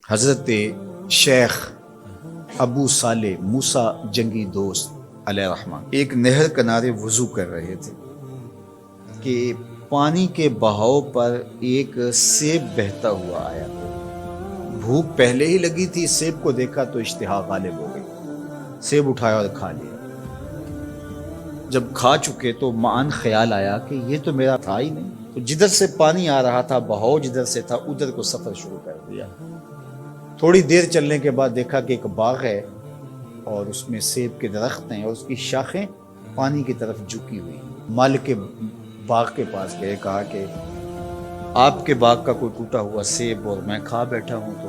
حضرت شیخ ابو صالح موسیٰ جنگی دوست علیہ الرحمہ ایک نہر کنارے وضو کر رہے تھے کہ پانی کے بہاؤ پر ایک سیب بہتا ہوا آیا۔ بھوک پہلے ہی لگی تھی، سیب کو دیکھا تو اشتہا غالب ہو گئی، سیب اٹھایا اور کھا لیا۔ جب کھا چکے تو معاً خیال آیا کہ یہ تو میرا تھا ہی نہیں، تو جدھر سے پانی آ رہا تھا، بہاؤ جدھر سے تھا، ادھر کو سفر شروع کر دیا۔ تھوڑی دیر چلنے کے بعد دیکھا کہ ایک باغ ہے اور اس میں سیب کے درخت ہیں اور اس کی شاخیں پانی کی طرف جھکی ہوئی۔ مالک کے باغ کے پاس گئے، کہا کہ آپ کے باغ کا کوئی ٹوٹا ہوا سیب اور میں کھا بیٹھا ہوں، تو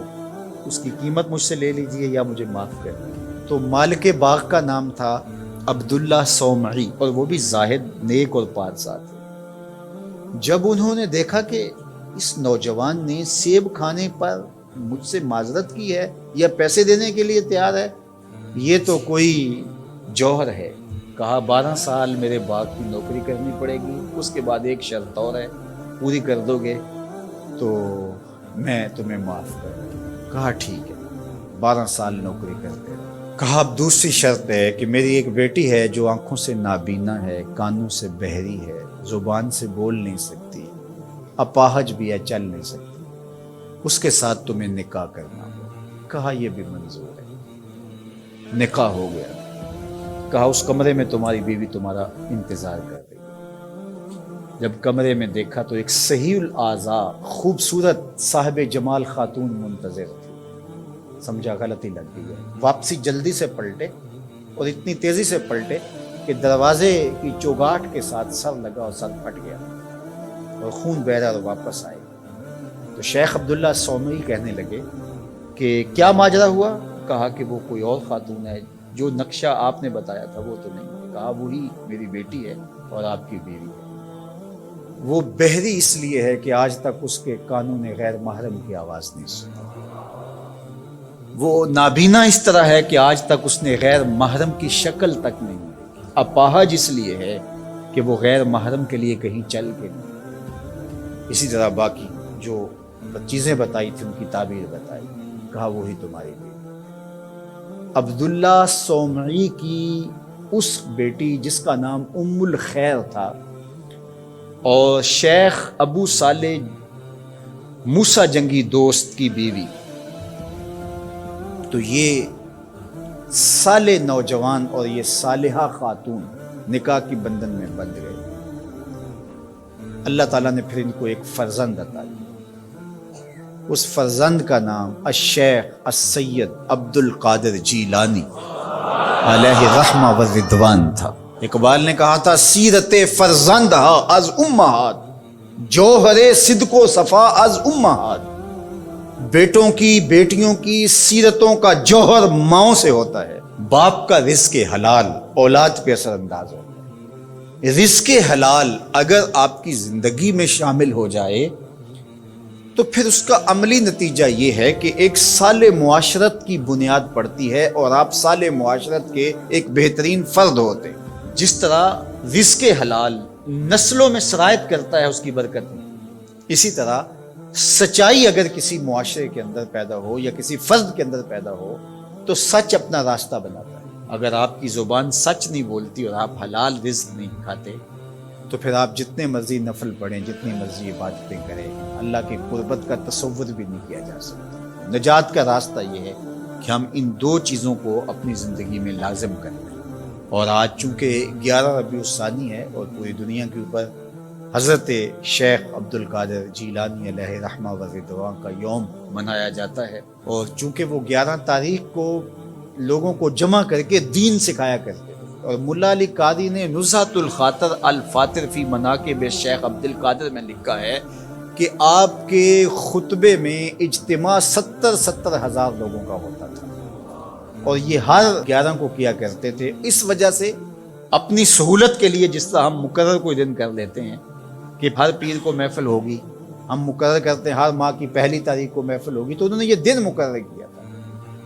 اس کی قیمت مجھ سے لے لیجئے یا مجھے معاف کر دیں۔ تو مالک باغ کا نام تھا عبداللہ صومعی، اور وہ بھی زاہد، نیک اور پاک ذات تھے۔ جب انہوں نے دیکھا کہ اس نوجوان نے سیب کھانے پر مجھ سے معذرت کی ہے یا پیسے دینے کے لیے تیار ہے، یہ تو کوئی جوہر ہے، کہا 12 سال میرے باغ کی نوکری کرنی پڑے گی، اس کے بعد ایک شرط اور ہے، پوری کر دو گے تو میں تمہیں معاف کر دوں۔ کہا ٹھیک ہے، 12 سال نوکری کرتے رہو۔ کہا اب دوسری شرط ہے کہ میری ایک بیٹی ہے جو آنکھوں سے نابینا ہے، کانوں سے بہری ہے، زبان سے بول نہیں سکتی، اپاہج بھی ہے، چل نہیں سکتی، اس کے ساتھ تمہیں نکاح کرنا ہوگا۔ کہا یہ بھی منظور ہے۔ نکاح ہو گیا۔ کہا اس کمرے میں تمہاری بیوی تمہارا انتظار کر رہی ہے۔ جب کمرے میں دیکھا تو ایک صحیح الاعضاء خوبصورت صاحب جمال خاتون منتظر تھی۔ سمجھا غلطی لگ گئی ہے، واپسی جلدی سے پلٹے اور اتنی تیزی سے پلٹے کہ دروازے کی چوگاٹ کے ساتھ سر لگا اور سر پھٹ گیا اور خون بہ رہا اور واپس آئے۔ تو شیخ عبداللہ صومعی کہنے لگے کہ کیا ماجرا ہوا؟ کہا کہ وہ کوئی اور خاتون ہے، جو نقشہ آپ نے بتایا تھا وہ تو نہیں۔ کہا وہی میری بیٹی ہے اور آپ کی بیوی ہے۔ وہ بہری اس لیے ہے کہ آج تک اس کے کانوں نے غیر محرم کی آواز نہیں سنی۔ وہ نابینا اس طرح ہے کہ آج تک اس نے غیر محرم کی شکل تک نہیں دیکھی۔ اپاہج اس لیے ہے کہ وہ غیر محرم کے لیے کہیں چل کے نہیں۔ اسی طرح باقی جو چیزیں بتائی تھی ان کی تعبیر بتائی۔ کہا وہی تمہاری بیٹی۔ عبداللہ صومعی کی اس بیٹی جس کا نام ام الخیر تھا اور شیخ ابو صالح موسیٰ جنگی دوست کی بیوی، تو یہ صالح نوجوان اور یہ صالحہ خاتون نکاح کی بندھن میں بندھ گئے۔ اللہ تعالیٰ نے پھر ان کو ایک فرزند عطا کیا۔ اس فرزند کا نام الشیخ السید عبد القادر جیلانی علیہ رحمہ و رضوان تھا۔ اقبال نے کہا تھا سیرت فرزند از امہات، جوہر صدق و صفا از امہات۔ بیٹوں کی بیٹیوں کی سیرتوں کا جوہر ماؤں سے ہوتا ہے۔ باپ کا رزق حلال اولاد پہ اثر انداز ہوتا ہے۔ رزق حلال اگر آپ کی زندگی میں شامل ہو جائے تو پھر اس کا عملی نتیجہ یہ ہے کہ ایک صالح معاشرت کی بنیاد پڑتی ہے اور آپ صالح معاشرت کے ایک بہترین فرد ہوتے ہیں۔ جس طرح رزق حلال نسلوں میں سرایت کرتا ہے اس کی برکت میں، اسی طرح سچائی اگر کسی معاشرے کے اندر پیدا ہو یا کسی فرد کے اندر پیدا ہو تو سچ اپنا راستہ بناتا ہے۔ اگر آپ کی زبان سچ نہیں بولتی اور آپ حلال رزق نہیں کھاتے تو پھر آپ جتنے مرضی نفل پڑھیں، جتنی مرضی عبادتیں کریں، اللہ کی قربت کا تصور بھی نہیں کیا جا سکتا۔ نجات کا راستہ یہ ہے کہ ہم ان دو چیزوں کو اپنی زندگی میں لازم کریں۔ اور آج چونکہ 11 ربیع الثانی ہے اور پوری دنیا کے اوپر حضرت شیخ عبد القادر جیلانی علیہ رحمہ و رضوان کا یوم منایا جاتا ہے، اور چونکہ وہ 11 تاریخ کو لوگوں کو جمع کر کے دین سکھایا کرتے، اور ملا علی قاری نے نزہۃ الخاطر الفاطر فی مناقب شیخ عبد القادر میں لکھا ہے کہ آپ کے خطبے میں اجتماع 70 ہزار لوگوں کا ہوتا تھا، اور یہ ہر 11 کو کیا کرتے تھے۔ اس وجہ سے اپنی سہولت کے لیے جس طرح ہم مقرر کوئی دن کر لیتے ہیں کہ ہر پیر کو محفل ہوگی، ہم مقرر کرتے ہیں ہر ماہ کی پہلی تاریخ کو محفل ہوگی، تو انہوں نے یہ دن مقرر کیا تھا۔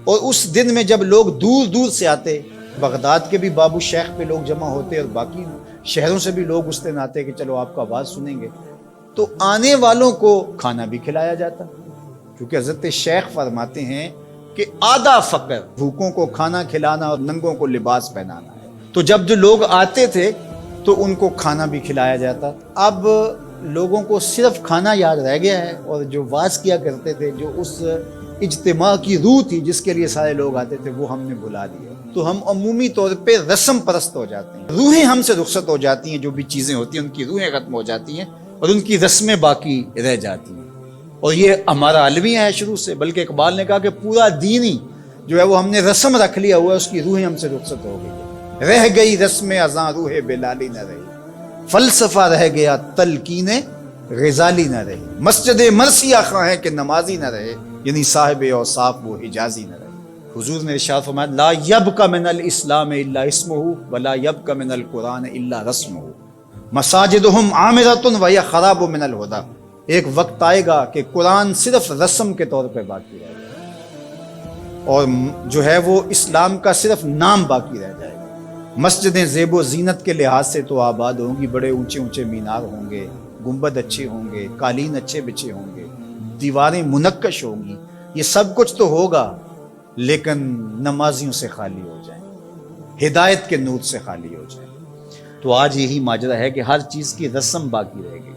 اور اس دن میں جب لوگ دور دور سے آتے، بغداد کے بھی بابو شیخ پہ لوگ جمع ہوتے اور باقی شہروں سے بھی لوگ اس دن آتے کہ چلو آپ کا آواز سنیں گے، تو آنے والوں کو کھانا بھی کھلایا جاتا، کیونکہ حضرت شیخ فرماتے ہیں کہ آدھا فقر بھوکوں کو کھانا کھلانا اور ننگوں کو لباس پہنانا ہے۔ تو جب جو لوگ آتے تھے تو ان کو کھانا بھی کھلایا جاتا۔ اب لوگوں کو صرف کھانا یاد رہ گیا ہے، اور جو واز کیا کرتے تھے، جو اس اجتماع کی روح تھی جس کے لیے سارے لوگ آتے تھے، وہ ہم نے بھلا دیا۔ تو ہم عمومی طور پہ رسم پرست ہو جاتے ہیں، روحیں ہم سے رخصت ہو جاتی ہیں، جو بھی چیزیں ہوتی ہیں ان کی روحیں ختم ہو جاتی ہیں اور ان کی رسمیں باقی رہ جاتی ہیں۔ اور یہ ہمارا المیہ ہے شروع سے، بلکہ اقبال نے کہا کہ پورا دین ہی جو ہے وہ ہم نے رسم رکھ لیا ہوا ہے، اس کی روحیں ہم سے رخصت ہو گئی۔ رہ گئی رسم ازاں روح بلالی نہ رہی، فلسفہ رہ گیا تلقین غزالی نہ رہی، مسجد مرثیہ خواہیں کہ نمازی نہ رہے، یعنی صاحب اوصاف وہ حجازی نہ رہے۔ حضور نے ارشاد فرمایا لا یبقى من الاسلام الا اسمہ ولا یبقى من القرآن الا رسمہ، مساجدہم عامرۃ وہی خراب من الہدی۔ ایک وقت آئے گا کہ قرآن صرف رسم کے طور پہ باقی رہے گا، اور جو ہے وہ اسلام کا صرف نام باقی رہ جائے گا۔ مسجدیں زیب و زینت کے لحاظ سے تو آباد ہوں گی، بڑے اونچے اونچے مینار ہوں گے، گنبد اچھے ہوں گے، قالین اچھے بچھے ہوں گے، دیواریں منقش ہوں گی، یہ سب کچھ تو ہوگا، لیکن نمازیوں سے خالی ہو جائیں، ہدایت کے نور سے خالی ہو جائیں۔ تو آج یہی ماجرا ہے کہ ہر چیز کی رسم باقی رہ گئی۔